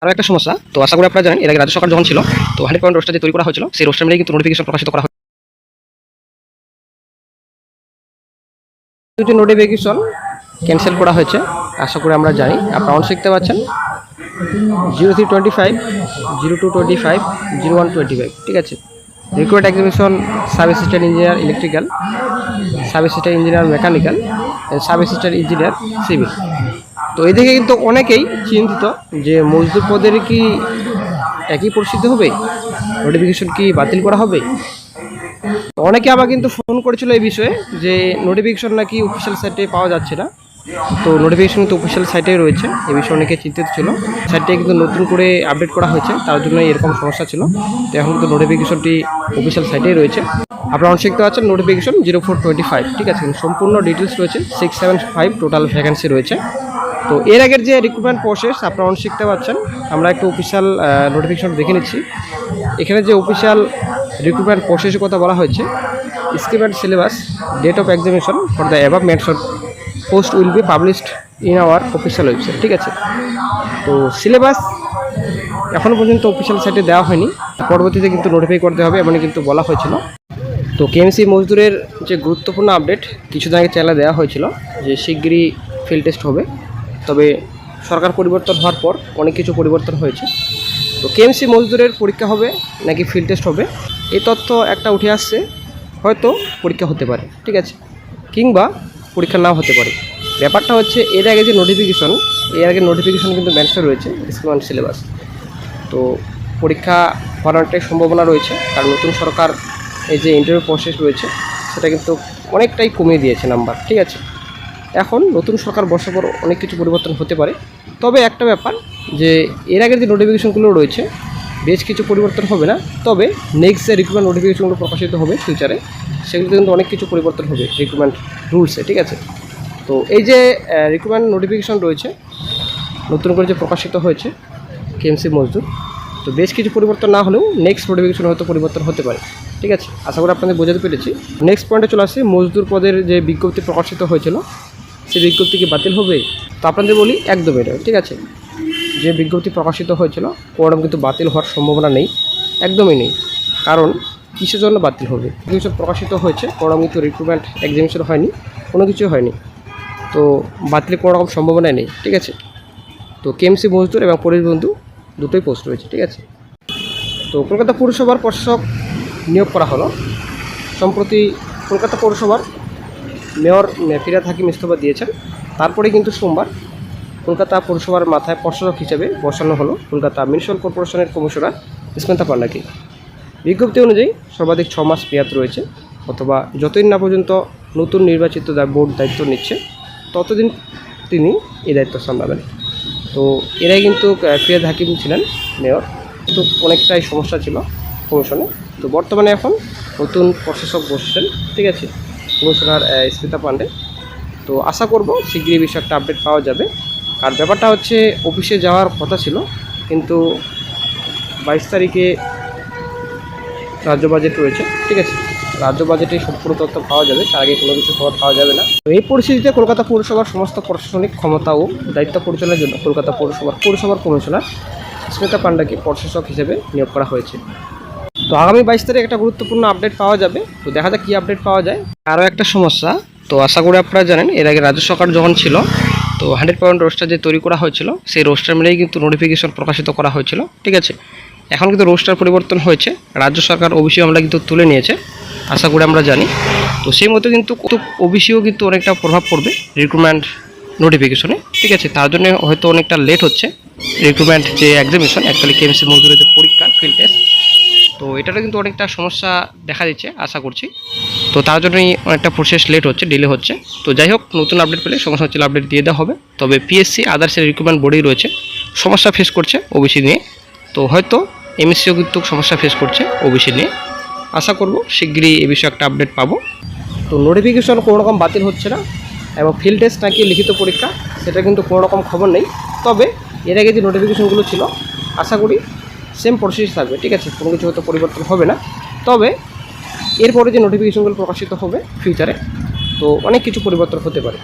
আরও একটা সমস্যা, তো আশা করি আপনারা জানেন এর আগে রাজ্য সরকার যখন ছিল, তো 100% রোস্টার যে তৈরি করা হয়েছিল, সেই রোস্টার মিলেই কিন্তু নোটিফিকেশন প্রকাশিত করা হয়। দুটি নোটিফিকেশন ক্যান্সেল করা হয়েছে, আশা করি আমরা জানি। আপনারা অন শিখতে পাচ্ছেন 0325, 0225, 0125, ঠিক আছে। Recruitment examination sub assistant engineer electrical, sub assistant engineer mechanical, sub assistant engineer civil. তো এদিকে কিন্তু অনেকেই চিন্তিত যে মজদুর পদের কি একই পরিস্থিতি হবে, নোটিফিকেশন কি বাতিল করা হবে। অনেকে আবার কিন্তু ফোন করেছিল এই বিষয়ে যে নোটিফিকেশন নাকি অফিসিয়াল সাইটে পাওয়া যাচ্ছে না। তো নোটিফিকেশন কিন্তু অফিসিয়াল সাইটেই রয়েছে, এই বিষয়ে অনেকে চিন্তিত ছিল। সাইটটা কিন্তু নতুন করে আপডেট করা হয়েছে, তার জন্য এরকম সমস্যা ছিল। তো এখন কিন্তু নোটিফিকেশনটি অফিসিয়াল সাইটেই রয়েছে। আপনারা অনেক শিখতে পাচ্ছেন নোটিফিকেশন 0425, ঠিক আছে। সম্পূর্ণ ডিটেলস রয়েছে, 675 টোটাল ভ্যাকেন্সি রয়েছে। তো এর আগের যে রিক্রুটমেন্ট প্রসেস আপনারা অনেক শিখতে পাচ্ছেন, আমরা একটু অফিসিয়াল নোটিফিকেশন দেখে নিচ্ছি। এখানে যে অফিসিয়াল রিক্রুটমেন্ট প্রসেসের কথা বলা হয়েছে, scheme and syllabus, date of examination for the above mentioned post will be published in our official website, ঠিক আছে। তো সিলেবাস এখনও পর্যন্ত অফিসিয়াল সাইটে দেওয়া হয়নি, পরবর্তীতে কিন্তু নোটিফাই করতে হবে এমনই কিন্তু বলা হয়েছিল। তো কেএমসি মজদুরের যে গুরুত্বপূর্ণ আপডেট কিছুদিন আগে চ্যানেলে দেওয়া হয়েছিল যে শিগগিরই ফিল্ড টেস্ট হবে, তবে সরকার পরিবর্তন হওয়ার পর অনেক কিছু পরিবর্তন হয়েছে। তো কেএমসি মজদুরের পরীক্ষা হবে নাকি ফিল্ড টেস্ট হবে, এই তথ্য একটা উঠে আসছে। হয়তো পরীক্ষা হতে পারে, ঠিক আছে, কিংবা পরীক্ষা নাও হতে পারে। ব্যাপারটা হচ্ছে এর আগে যে নোটিফিকেশন, এর আগে নোটিফিকেশন কিন্তু মেনশন রয়েছে স্কিম অ্যান্ড সিলেবাস। তো পরীক্ষা হওয়ার অনেকটাই সম্ভাবনা রয়েছে, কারণ নতুন সরকার এই যে ইন্টারভিউ প্রসেস রয়েছে সেটা কিন্তু অনেকটাই কমিয়ে দিয়েছে নাম্বার, ঠিক আছে। এখন নতুন সরকার বসার পর অনেক কিছু পরিবর্তন হতে পারে। তবে একটা ব্যাপার যে এর আগের যে নোটিফিকেশনগুলো রয়েছে বেশ কিছু পরিবর্তন হবে না, তবে নেক্সট যে রিক্রুটমেন্ট নোটিফিকেশনগুলো প্রকাশিত হবে ফিউচারে, সেগুলোতে কিন্তু অনেক কিছু পরিবর্তন হবে রিক্রুটমেন্ট রুলসে, ঠিক আছে। তো এই যে রিক্রুটমেন্ট নোটিফিকেশন রয়েছে নতুন করে যে প্রকাশিত হয়েছে কেএমসি মজদুর, তো বেশ কিছু পরিবর্তন না হলেও নেক্সট নোটিফিকেশন হয়তো পরিবর্তন হতে পারে, ঠিক আছে। আশা করি আপনাদের বোঝাতে পেরেছি। নেক্সট পয়েন্টে চলে আসি, মজদুর পদের যে বিজ্ঞপ্তি প্রকাশিত হয়েছিল সেই বিজ্ঞপ্তি কি বাতিল হবে? তো আপনাদের বলি একদমই নয়, ঠিক আছে। যে বিজ্ঞপ্তি প্রকাশিত হয়েছিল কোনোরকম কিন্তু বাতিল হওয়ার সম্ভাবনা নেই, একদমই নেই। কারণ কিসের জন্য বাতিল হবে? কিছু প্রকাশিত হয়েছে, কোনোরকম কিন্তু রিক্রুটমেন্ট এক্সামিনেশন হয়নি, কোনো কিছু হয়নি, তো বাতিলের কোনো রকম সম্ভাবনা নেই, ঠিক আছে। তো কেএমসি মজদুর এবং পরিবেশ বন্ধু দুটোই পোস্ট রয়েছে, ঠিক আছে। তো কলকাতা পৌরসভার প্রশাসক নিয়োগ করা হলো সম্প্রতি। কলকাতা পৌরসভার মেয়র ফিরহাদ হাকিম ইস্তফা দিয়েছেন, তারপরে কিন্তু সোমবার কলকাতা পৌরসভার মাথায় প্রশাসক হিসেবে বসানো হলো কলকাতা মিউনিসিপ্যাল কর্পোরেশনের কমিশনার স্মিতা পান্ডাকে। বিজ্ঞপ্তি অনুযায়ী সর্বাধিক 6 মাস মেয়াদ রয়েছে, অথবা যতদিন না পর্যন্ত নতুন নির্বাচিত বোর্ড দায়িত্ব নিচ্ছে ততদিন তিনি এই দায়িত্ব সামলাবেন। তো এরাই কিন্তু ফিরহাদ হাকিম ছিলেন মেয়র, কিন্তু অনেকটাই সমস্যা ছিল কমিশনে। তো বর্তমানে এখন নতুন প্রশাসক বসছেন, ঠিক আছে, কমিশনার স্মিতা পান্ডে। তো আশা করব শীঘ্রই বিষয়ে একটা আপডেট পাওয়া যাবে। আর ব্যাপারটা হচ্ছে অফিসে যাওয়ার কথা ছিল, কিন্তু 22 তারিখে রাজ্য বাজেট রয়েছে, ঠিক আছে। রাজ্য বাজেটে সম্পূর্ণ তথ্য পাওয়া যাবে, তার আগে কোনো কিছু খবর পাওয়া যাবে না। তো এই পরিস্থিতিতে কলকাতা পৌরসভার সমস্ত প্রশাসনিক ক্ষমতা ও দায়িত্ব পরিচালনার জন্য কলকাতা পৌরসভার কমিশনার স্মিতা পান্ডাকে প্রশাসক হিসেবে নিয়োগ করা হয়েছে। তো আগামী 22 তারিখে একটা গুরুত্বপূর্ণ আপডেট পাওয়া যাবে, তো দেখা যাক কী আপডেট পাওয়া যায়। আরও একটা সমস্যা, তো আশা করি আপনারা জানেন এর আগে রাজ্য সরকার যখন ছিল, তো 100% রোস্টার যে তৈরি করা হয়েছিল সেই রোস্টার মিলেই কিন্তু নোটিফিকেশন প্রকাশিত করা হয়েছিল, ঠিক আছে। এখন কিন্তু রোস্টার পরিবর্তন হয়েছে, রাজ্য সরকার ওবিসি আমরা কিন্তু তুলে নিয়েছে, আশা করি আমরা জানি। তো সেই মতো কিন্তু ওবিসিও কিন্তু অনেকটা প্রভাব পড়বে রিক্রুটমেন্ট নোটিফিকেশনে, ঠিক আছে। তার জন্য হয়তো অনেকটা লেট হচ্ছে রিক্রুটমেন্ট যে এক্সামিনেশন, অ্যাকচুয়ালি কেএমসি মজদুরের যে পরীক্ষা ফিল্ড টেস্ট, তো এটাতে কিন্তু অনেকটা সমস্যা দেখা দিচ্ছে আশা করছি। তো তার জন্যই অনেকটা প্রসেস লেট হচ্ছে, ডিলে হচ্ছে। তো যাই হোক, নতুন আপডেট পেলে সমস্যা হচ্ছে আপডেট দিয়ে দেওয়া হবে। তবে পিএসসি আদার্সের রিক্রুটমেন্ট বডি রয়েছে, সমস্যা ফেস করছে ওবিসি নিয়ে। তো হয়তো এমএসসিও কিন্তু সমস্যা ফেস করছে ওবিসি নিয়ে। আশা করব শীঘ্রই এ বিষয়ে একটা আপডেট পাবো। তো নোটিফিকেশন কোনো রকম বাতিল হচ্ছে না, এবং ফিল্ড টেস্ট নাকি লিখিত পরীক্ষা সেটা কিন্তু কোনো রকম খবর নেই। তবে এর আগে যে নোটিফিকেশনগুলো ছিল আশা করি সেম প্রসেস থাকবে, ঠিক আছে, কোনো কিছু হয়তো পরিবর্তন হবে না। তবে এরপরে যে নোটিফিকেশনগুলো প্রকাশিত হবে ফিউচারে, তো অনেক কিছু পরিবর্তন হতে পারে।